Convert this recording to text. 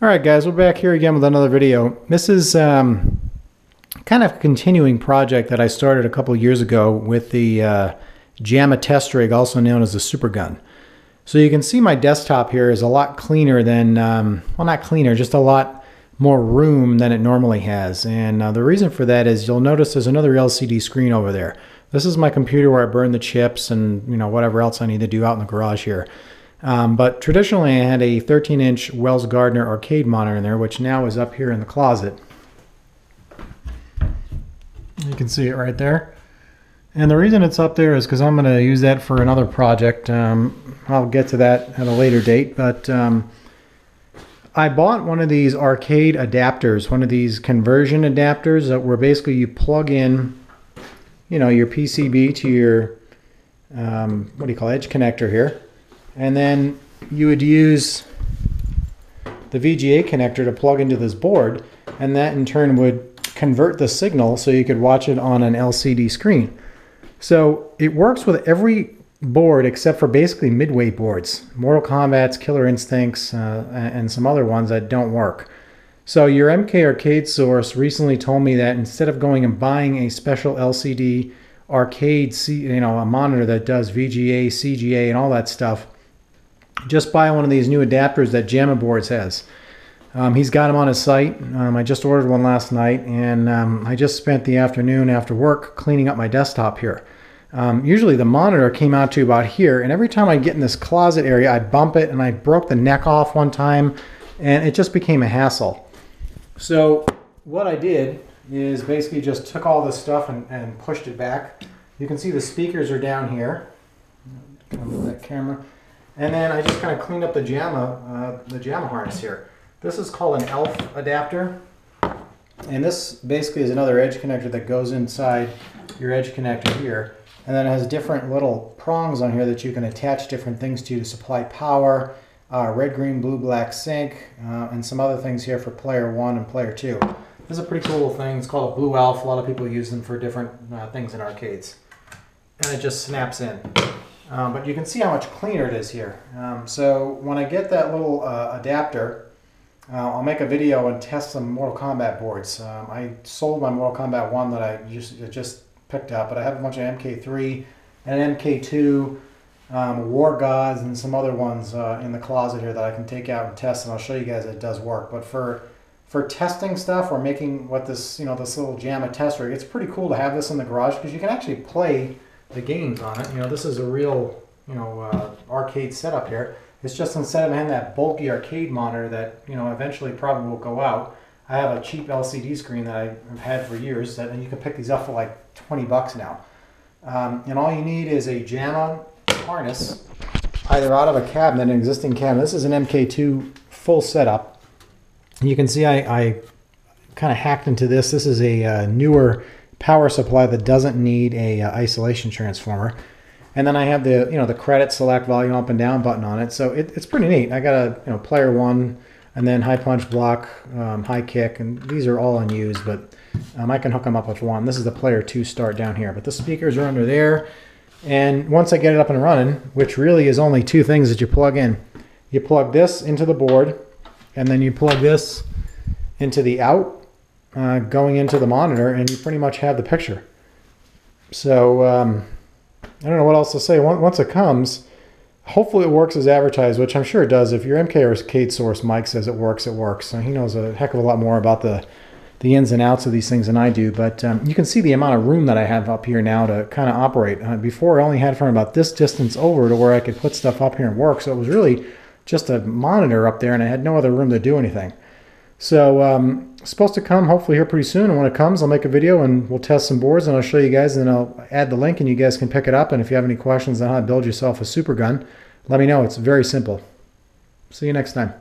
Alright guys, we're back here again with another video. This is kind of a continuing project that I started a couple years ago with the Jamma Test Rig, also known as the Supergun. So you can see my desktop here is a lot cleaner than, well, not cleaner, just a lot more room than it normally has. And the reason for that is you'll notice there's another LCD screen over there. This is my computer where I burn the chips and whatever else I need to do out in the garage here. But traditionally I had a 13-inch Wells Gardner arcade monitor in there, which now is up here in the closet. You can see it right there. And the reason it's up there is because I'm going to use that for another project. I'll get to that at a later date. But I bought one of these arcade adapters, one of these conversion adapters that where basically you plug in, your PCB to your, edge connector here. And then you would use the VGA connector to plug into this board, and that in turn would convert the signal so you could watch it on an LCD screen. So it works with every board except for basically midway boards, Mortal Kombat's, Killer Instincts, and some other ones that don't work. So your MK Arcade source recently told me that instead of going and buying a special LCD arcade, a monitor that does VGA, CGA, and all that stuff, just buy one of these new adapters that Jamma Boards has. He's got them on his site. I just ordered one last night, and I just spent the afternoon after work cleaning up my desktop here. Usually the monitor came out to about here, and every time I get in this closet area, I'd bump it, and I broke the neck off one time, and it just became a hassle. So what I did is basically just took all this stuff and pushed it back. You can see the speakers are down here. Move that camera. And then I just kind of cleaned up the Jamma harness here. This is called an ELF adapter. And this basically is another edge connector that goes inside your edge connector here. And then it has different little prongs on here that you can attach different things to supply power, red, green, blue, black sync, and some other things here for player 1 and player 2. This is a pretty cool little thing. It's called a blue ELF. A lot of people use them for different things in arcades. And it just snaps in. But you can see how much cleaner it is here. So when I get that little adapter, I'll make a video and test some Mortal Kombat boards. I sold my Mortal Kombat 1 that I just picked up, but I have a bunch of MK3 and MK2, War Gods, and some other ones in the closet here that I can take out and test, and I'll show you guys that it does work. But for testing stuff or making what this, this little Jamma Test Rig, it's pretty cool to have this in the garage because you can actually play the games on it. This is a real, arcade setup here. It's just instead of having that bulky arcade monitor that, eventually probably will go out, I have a cheap LCD screen that I've had for years, and you can pick these up for like 20 bucks now. And all you need is a Jamma harness, either out of a cabinet, an existing cabinet. This is an MK2 full setup. And you can see I kind of hacked into this. This is a newer power supply that doesn't need a isolation transformer, and then I have the the credit select volume up and down button on it. So it's pretty neat. I got a player 1 and then high punch block, high kick, and these are all unused, but I can hook them up with one. This is the player 2 start down here, but the speakers are under there. And once I get it up and running, which really is only two things that you plug in, you plug this into the board, and then you plug this into the out, going into the monitor, and you pretty much have the picture. So I don't know what else to say. Once it comes, hopefully it works as advertised, which I'm sure it does. If your MK Arcade source Mike says it works, it works. So he knows a heck of a lot more about the ins and outs of these things than I do. But you can see the amount of room that I have up here now to kind of operate. Before I only had from about this distance over to where I could put stuff up here and work. So it was really just a monitor up there, and I had no other room to do anything. So it's supposed to come hopefully here pretty soon, and when it comes I'll make a video and we'll test some boards, and I'll show you guys, and then I'll add the link and you guys can pick it up. And if you have any questions on how to build yourself a Supergun, let me know. It's very simple. See you next time.